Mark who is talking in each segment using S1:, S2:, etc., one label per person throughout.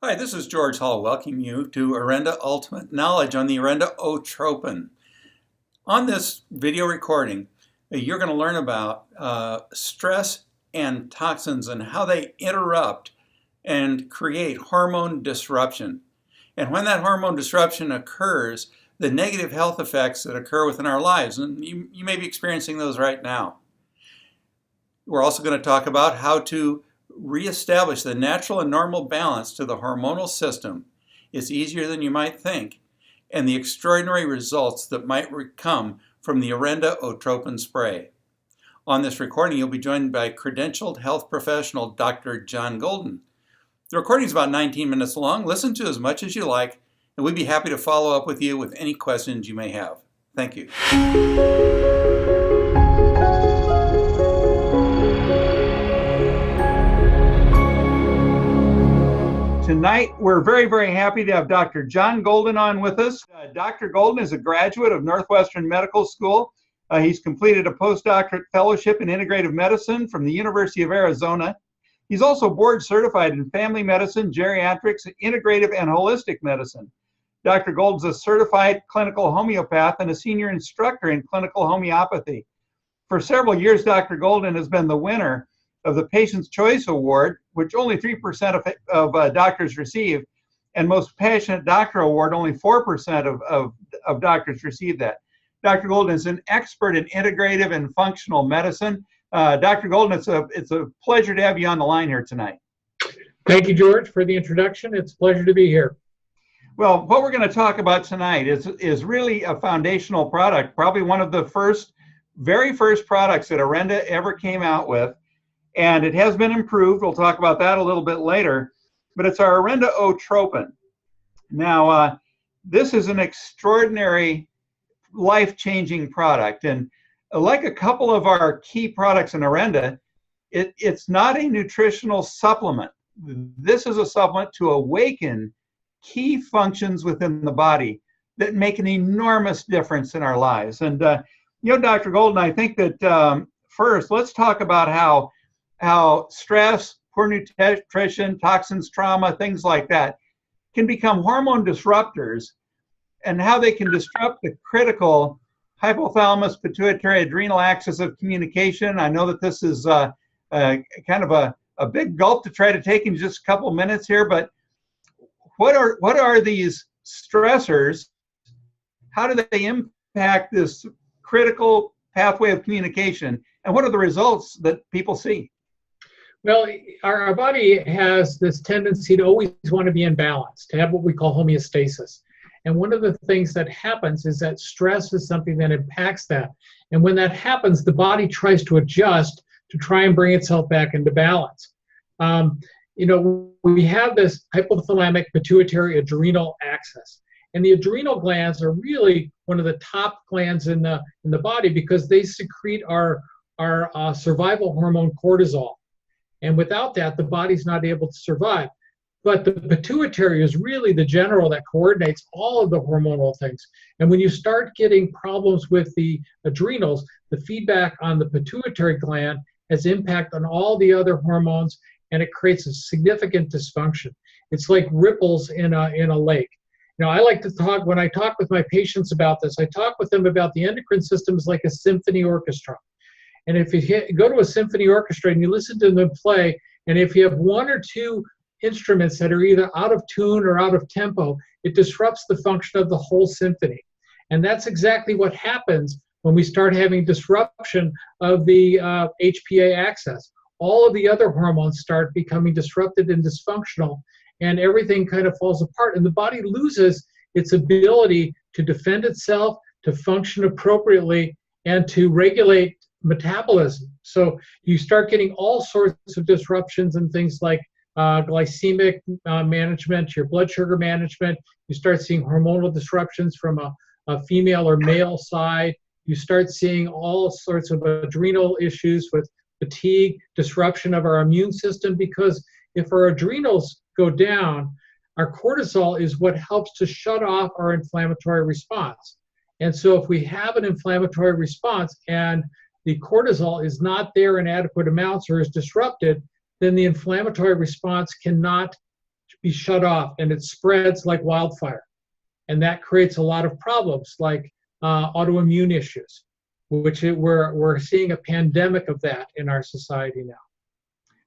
S1: Hi, this is George Hall welcoming you to Orenda Ultimate Knowledge on the Orenda O-Tropin. On this video recording, you're going to learn about stress and toxins and how they interrupt and create hormone disruption. And when that hormone disruption occurs, the negative health effects that occur within our lives, and you may be experiencing those right now. We're also going to talk about how to reestablish the natural and normal balance to the hormonal system. It's easier than you might think, and the extraordinary results that might come from the Orenda O-Tropin spray. On this recording, you'll be joined by credentialed health professional Dr. John Golden. The recording is about 19 minutes long. Listen to as much as you like, and we'd be happy to follow up with you with any questions you may have. Thank you. Tonight, we're very happy to have Dr. John Golden on with us. Dr. Golden is a graduate of Northwestern Medical School. He's completed a postdoctorate fellowship in integrative medicine from the University of Arizona. He's also board certified in family medicine, geriatrics, integrative, and holistic medicine. Dr. Golden is a certified clinical homeopath and a senior instructor in clinical homeopathy. For several years, Dr. Golden has been the winner of the Patient's Choice Award, which only 3% of doctors receive, and Most Passionate Doctor Award, only 4% of doctors receive that. Dr. Golden is an expert in integrative and functional medicine. Dr. Golden, it's a pleasure to have you on the line here tonight.
S2: Thank you, George, for the introduction. It's a pleasure to be here.
S1: Well, what we're going to talk about tonight is really a foundational product, probably one of the very first products that Orenda ever came out with. And it has been improved. We'll talk about that a little bit later. But it's our Orenda O-Tropin. Now, this is an extraordinary, life-changing product. And like a couple of our key products in Orenda, it's not a nutritional supplement. This is a supplement to awaken key functions within the body that make an enormous difference in our lives. And, Dr. Golden, I think that first, let's talk about how stress, poor nutrition, toxins, trauma, things like that can become hormone disruptors, and how they can disrupt the critical hypothalamus pituitary adrenal axis of communication. I know that this is kind of a big gulp to try to take in just a couple minutes here, but what are these stressors? How do they impact this critical pathway of communication, and what are the results that people see?
S2: Well, our body has this tendency to always want to be in balance, to have what we call homeostasis. And one of the things that happens is that stress is something that impacts that. And when that happens, the body tries to adjust to try and bring itself back into balance. We have this hypothalamic pituitary adrenal axis. And the adrenal glands are really one of the top glands in the body because they secrete our survival hormone cortisol. And without that, the body's not able to survive. But the pituitary is really the general that coordinates all of the hormonal things. And when you start getting problems with the adrenals, the feedback on the pituitary gland has impact on all the other hormones, and it creates a significant dysfunction. It's like ripples in a lake. I like to talk, when I talk with my patients about this, I talk with them about the endocrine system is like a symphony orchestra. And if you go to a symphony orchestra and you listen to them play, and if you have one or two instruments that are either out of tune or out of tempo, it disrupts the function of the whole symphony. And that's exactly what happens when we start having disruption of the HPA axis. All of the other hormones start becoming disrupted and dysfunctional, and everything kind of falls apart. And the body loses its ability to defend itself, to function appropriately, and to regulate metabolism. So you start getting all sorts of disruptions and things like glycemic management, your blood sugar management. You start seeing hormonal disruptions from a female or male side. You start seeing all sorts of adrenal issues with fatigue, disruption of our immune system, because if our adrenals go down, our cortisol is what helps to shut off our inflammatory response. And so if we have an inflammatory response and the cortisol is not there in adequate amounts or is disrupted, then the inflammatory response cannot be shut off, and it spreads like wildfire. And that creates a lot of problems like autoimmune issues, which we're seeing a pandemic of that in our society now.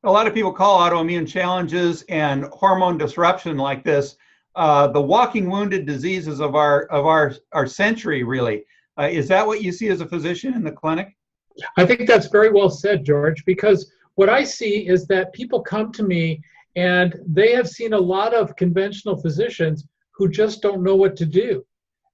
S1: A lot of people call autoimmune challenges and hormone disruption like this the walking wounded diseases of our century, really. Is that what you see as a physician in the clinic?
S2: I think that's very well said, George, because what I see is that people come to me and they have seen a lot of conventional physicians who just don't know what to do.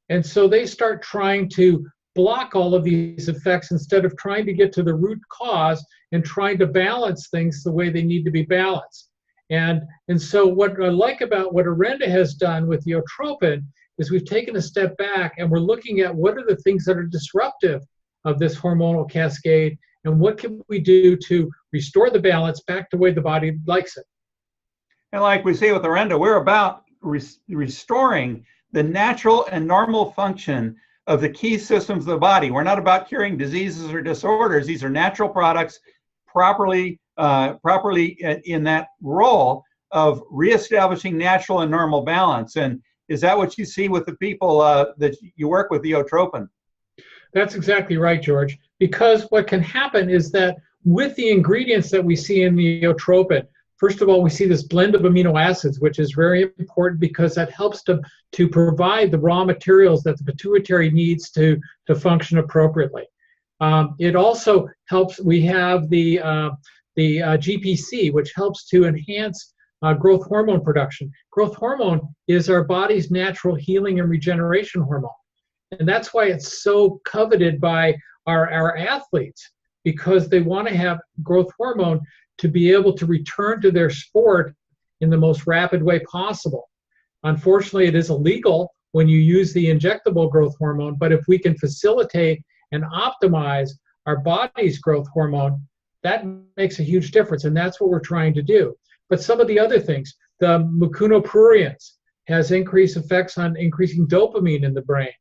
S2: And so they start trying to block all of these effects instead of trying to get to the root cause and trying to balance things the way they need to be balanced. And so what I like about what Orenda has done with the O-Tropin is we've taken a step back and we're looking at what are the things that are disruptive of this hormonal cascade and what can we do to restore the balance back to the way the body likes it.
S1: And like we say with Orenda, we're about restoring the natural and normal function of the key systems of the body. We're not about curing diseases or disorders. These are natural products properly in that role of reestablishing natural and normal balance. And is that what you see with the people that you work with, the O-Tropin?
S2: That's exactly right, George. Because what can happen is that with the ingredients that we see in the O-Tropin, first of all, we see this blend of amino acids, which is very important because that helps to provide the raw materials that the pituitary needs to function appropriately. It also helps, we have the GPC, which helps to enhance growth hormone production. Growth hormone is our body's natural healing and regeneration hormone. And that's why it's so coveted by our athletes, because they want to have growth hormone to be able to return to their sport in the most rapid way possible. Unfortunately, it is illegal when you use the injectable growth hormone, but if we can facilitate and optimize our body's growth hormone, that makes a huge difference, and that's what we're trying to do. But some of the other things, the mucinoprurians has increased effects on increasing dopamine in the brain,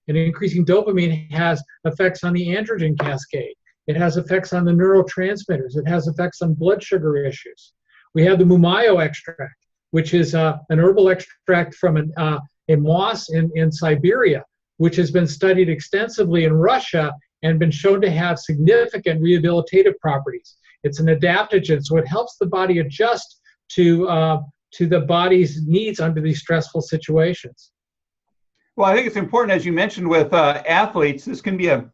S2: and increasing dopamine has effects on the androgen cascade. It has effects on the neurotransmitters. It has effects on blood sugar issues. We have the mumayo extract, which is an herbal extract from a moss in Siberia, which has been studied extensively in Russia and been shown to have significant rehabilitative properties. It's an adaptogen, so it helps the body adjust to the body's needs under these stressful situations.
S1: Well, I think it's important, as you mentioned, with athletes, this can be a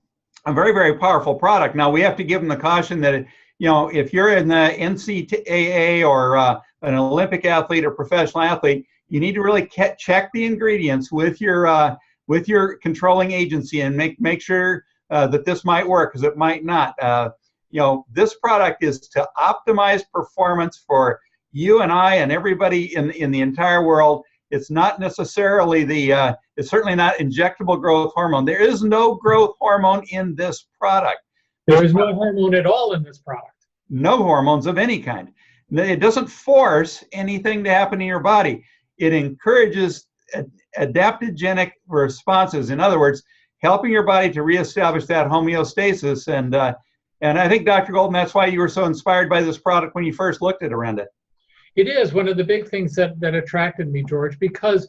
S1: very, very powerful product. Now, we have to give them the caution that, if you're in the NCAA or an Olympic athlete or professional athlete, you need to really check the ingredients with your controlling agency and make sure that this might work, because it might not. This product is to optimize performance for you and I and everybody in the entire world. It's not necessarily it's certainly not injectable growth hormone. There is no growth hormone in this product.
S2: There is no hormone at all in this product.
S1: No hormones of any kind. It doesn't force anything to happen in your body. It encourages adaptogenic responses. In other words, helping your body to reestablish that homeostasis. And I think, Dr. Golden, that's why you were so inspired by this product when you first looked at Orenda.
S2: It is one of the big things that attracted me, George, because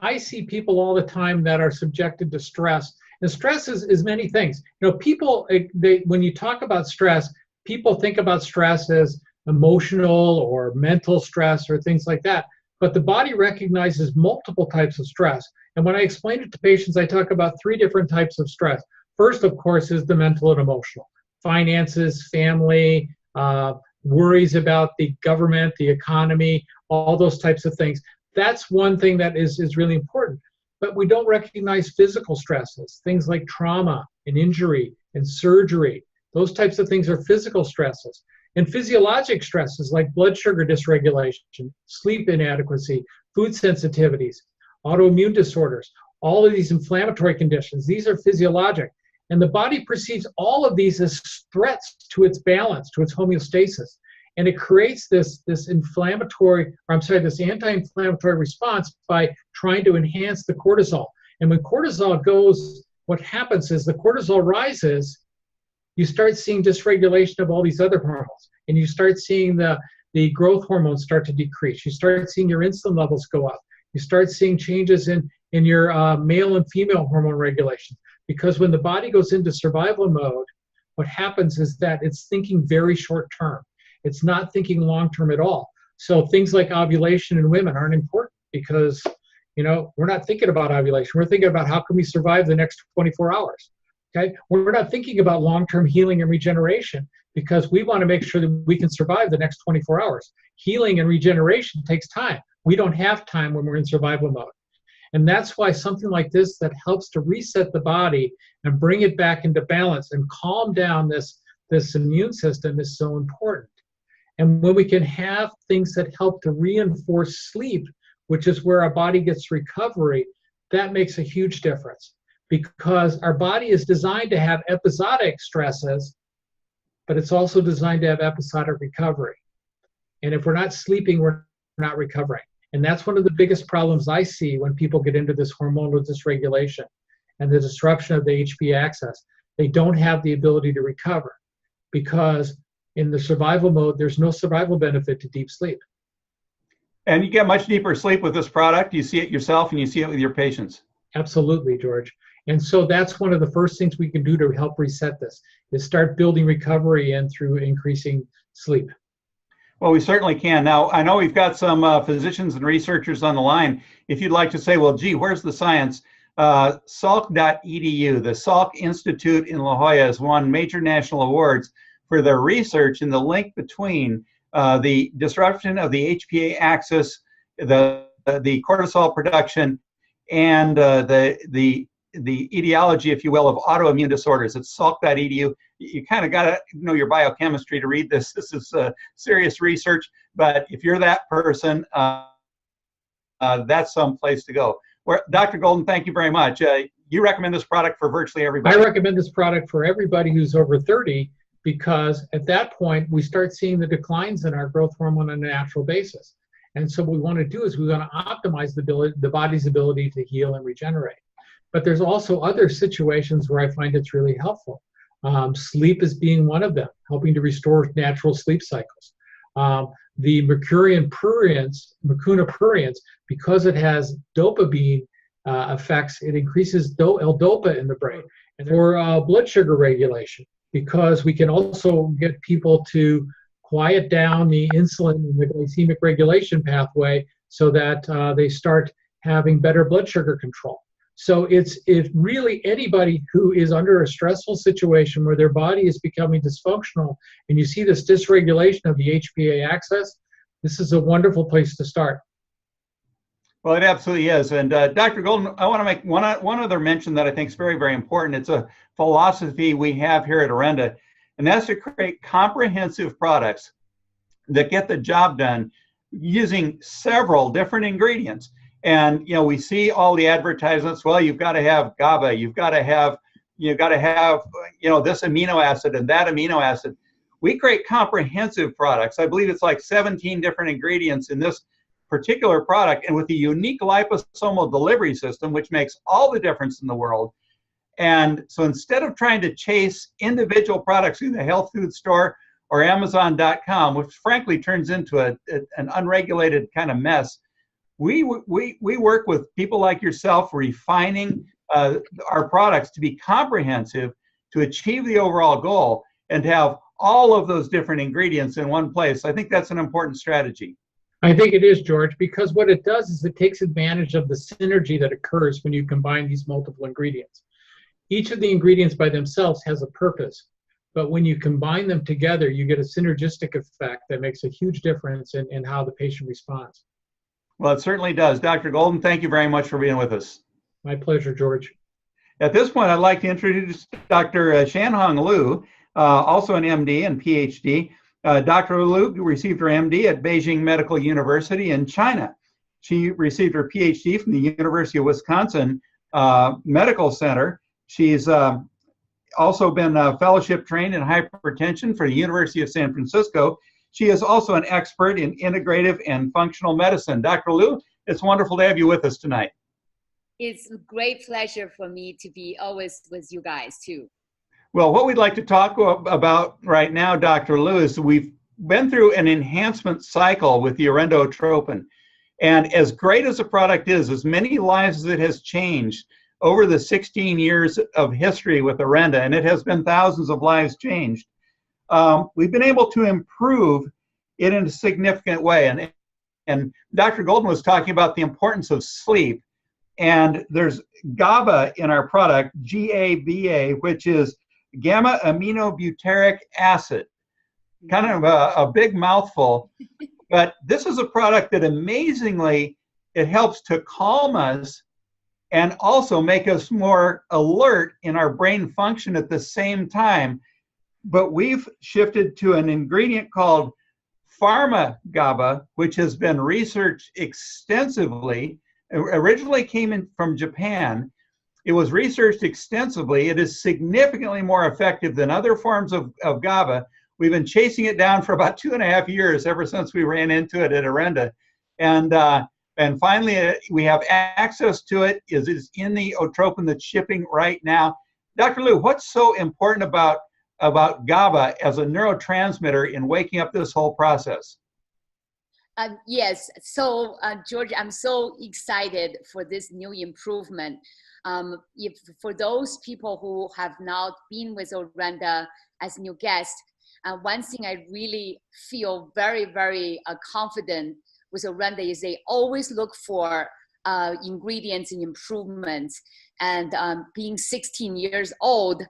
S2: I see people all the time that are subjected to stress. And stress is many things. People, when you talk about stress, people think about stress as emotional or mental stress or things like that. But the body recognizes multiple types of stress. And when I explain it to patients, I talk about 3 different types of stress. First, of course, is the mental and emotional. Finances, family, worries about the government, the economy, all those types of things. That's one thing that is really important. But we don't recognize physical stresses, things like trauma and injury and surgery. Those types of things are physical stresses. And physiologic stresses like blood sugar dysregulation, sleep inadequacy, food sensitivities, autoimmune disorders, all of these inflammatory conditions, these are physiologic. And the body perceives all of these as threats to its balance, to its homeostasis. And it creates this anti-inflammatory response by trying to enhance the cortisol. And when cortisol goes, what happens is the cortisol rises, you start seeing dysregulation of all these other hormones. And you start seeing the the growth hormones start to decrease. You start seeing your insulin levels go up. You start seeing changes in your male and female hormone regulation. Because when the body goes into survival mode, what happens is that it's thinking very short term. It's not thinking long term at all. So things like ovulation in women aren't important because, we're not thinking about ovulation. We're thinking about how can we survive the next 24 hours. Okay? We're not thinking about long-term healing and regeneration because we want to make sure that we can survive the next 24 hours. Healing and regeneration takes time. We don't have time when we're in survival mode. And that's why something like this that helps to reset the body and bring it back into balance and calm down this immune system is so important. And when we can have things that help to reinforce sleep, which is where our body gets recovery, that makes a huge difference. Because our body is designed to have episodic stresses, but it's also designed to have episodic recovery. And if we're not sleeping, we're not recovering. And that's one of the biggest problems I see when people get into this hormonal dysregulation and the disruption of the HPA axis. They don't have the ability to recover because in the survival mode, there's no survival benefit to deep sleep.
S1: And you get much deeper sleep with this product. You see it yourself and you see it with your patients.
S2: Absolutely, George. And so that's one of the first things we can do to help reset this, is start building recovery and through increasing sleep.
S1: Well, we certainly can. Now, I know we've got some physicians and researchers on the line. If you'd like to say, well, gee, where's the science? Salk.edu, the Salk Institute in La Jolla, has won major national awards for their research in the link between the disruption of the HPA axis, the cortisol production, and the etiology, if you will, of autoimmune disorders. It's salk.edu. You kind of got to know your biochemistry to read this. This is serious research, but if you're that person, that's some place to go. Dr. Golden, thank you very much. You recommend this product for virtually everybody.
S2: I recommend this product for everybody who's over 30 because at that point, we start seeing the declines in our growth hormone on a natural basis. And so what we want to do is we want to optimize the body's ability to heal and regenerate. But there's also other situations where I find it's really helpful. Sleep is being one of them, helping to restore natural sleep cycles. The mucuna pruriens, because it has dopamine effects, it increases L-DOPA in the brain. And for blood sugar regulation, because we can also get people to quiet down the insulin and the glycemic regulation pathway so that they start having better blood sugar control. So it's really anybody who is under a stressful situation where their body is becoming dysfunctional and you see this dysregulation of the HPA axis, this is a wonderful place to start.
S1: Well, it absolutely is. And Dr. Golden, I want to make one other mention that I think is very, very important. It's a philosophy we have here at Orenda, and that's to create comprehensive products that get the job done using several different ingredients. And we see all the advertisements. Well, you've got to have GABA. You've got to have this amino acid and that amino acid. We create comprehensive products. I believe it's like 17 different ingredients in this particular product, and with a unique liposomal delivery system, which makes all the difference in the world. And so instead of trying to chase individual products through the health food store or Amazon.com, which frankly turns into an unregulated kind of mess, we work with people like yourself, refining our products to be comprehensive, to achieve the overall goal, and to have all of those different ingredients in one place. I think that's an important strategy.
S2: I think it is, George, because what it does is it takes advantage of the synergy that occurs when you combine these multiple ingredients. Each of the ingredients by themselves has a purpose, but when you combine them together, you get a synergistic effect that makes a huge difference in how the patient responds.
S1: Well, it certainly does. Dr. Golden, thank you very much for being with us.
S2: My pleasure, George.
S1: At this point, I'd like to introduce Dr. Shanhong Liu, also an MD and PhD. Dr. Liu received her MD at Beijing Medical University in China. She received her PhD from the University of Wisconsin Medical Center. She's also been fellowship trained in hypertension for the University of San Francisco. She is also an expert in integrative and functional medicine. Dr. Liu, it's wonderful to have you with us tonight.
S3: It's a great pleasure for me to be always with you guys too.
S1: Well, what we'd like to talk about right now, Dr. Liu, is we've been through an enhancement cycle with the Orenda O-Tropin. And as great as the product is, as many lives as it has changed over the 16 years of history with Orenda, and it has been thousands of lives changed, we've been able to improve it in a significant way. And Dr. Golden was talking about the importance of sleep. And there's GABA in our product, GABA, which is gamma aminobutyric acid. Kind of a big mouthful. But this is a product that amazingly, it helps to calm us and also make us more alert in our brain function at the same time. But we've shifted to an ingredient called Pharma GABA, which has been researched extensively. It originally came in from Japan. It was researched extensively. It is significantly more effective than other forms of GABA. We've been chasing it down for about 2.5 years, ever since we ran into it at Orenda. And finally, we have access to it. It's in the O-Tropin that's shipping right now. Dr. Liu, what's so important about GABA as a neurotransmitter in waking up this whole process?
S3: Yes, so George, I'm so excited for this new improvement. If for those people who have not been with Orenda as new guests, one thing I really feel very, very confident with Orenda is they always look for ingredients and improvements. And being 16 years old,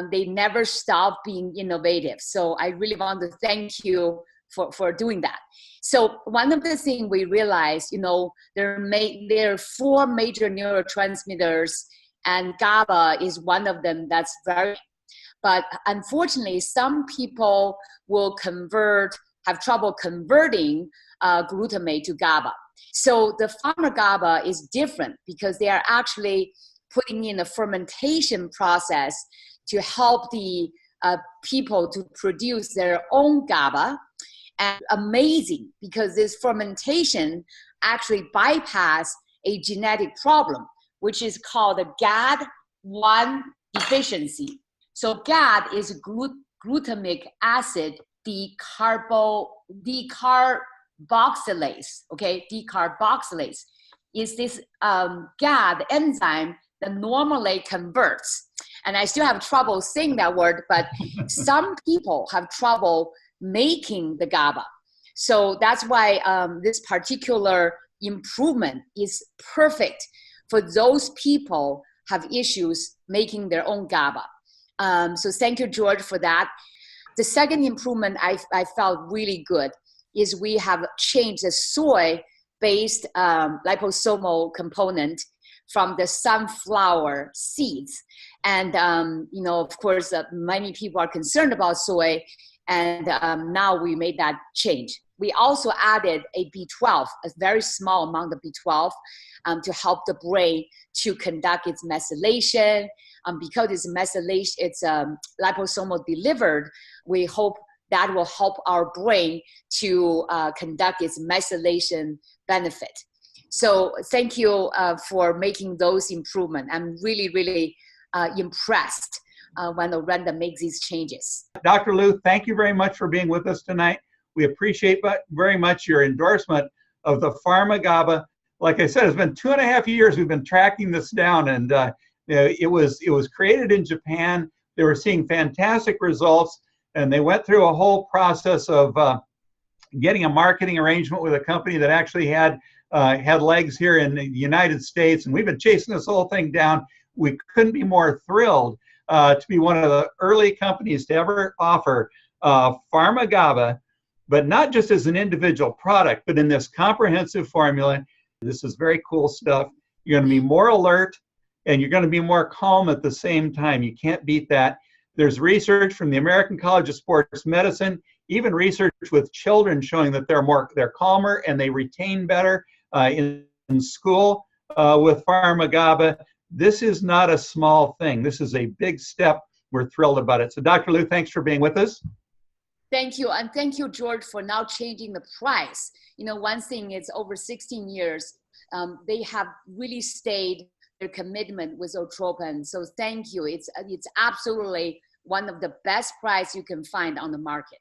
S3: they never stop being innovative. So I really want to thank you for doing that. So one of the things we realized, there are 4 major neurotransmitters, and GABA is one of them that's very, but unfortunately, some people will have trouble converting glutamate to GABA. So the Pharma GABA is different because they are actually putting in a fermentation process to help the people to produce their own GABA. And amazing, because this fermentation actually bypass a genetic problem, which is called a GAD1 deficiency. So GAD is glutamic acid decarboxylase, okay? Decarboxylase is this GAD enzyme that normally converts. And I still have trouble saying that word, but some people have trouble making the GABA. So that's why this particular improvement is perfect for those people have issues making their own GABA. So thank you, George, for that. The second improvement I felt really good is we have changed the soy-based liposomal component from the sunflower seeds. And, of course, many people are concerned about soy, and now we made that change. We also added a B12, a very small amount of B12, to help the brain to conduct its methylation. Because it's methylation, it's liposomal delivered, we hope that will help our brain to conduct its methylation benefit. So thank you for making those improvements. I'm really, really impressed when Orenda makes these changes.
S1: Dr. Liu, thank you very much for being with us tonight. We appreciate very much your endorsement of the Pharma GABA. Like I said, it's been 2.5 years we've been tracking this down, and it was created in Japan. They were seeing fantastic results, and they went through a whole process of getting a marketing arrangement with a company that actually had legs here in the United States, and we've been chasing this whole thing down. We couldn't be more thrilled to be one of the early companies to ever offer Pharma GABA, but not just as an individual product, but in this comprehensive formula. This is very cool stuff. You're going to be more alert, and you're going to be more calm at the same time. You can't beat that. There's research from the American College of Sports Medicine, even research with children showing that they're calmer and they retain better in school with Pharma GABA. This is not a small thing. This is a big step. We're thrilled about it. So Dr. Liu, thanks for being with us.
S3: Thank you. And thank you, George, for now changing the price. One thing is over 16 years, they have really stayed their commitment with O-Tropin. So thank you. It's absolutely one of the best price you can find on the market.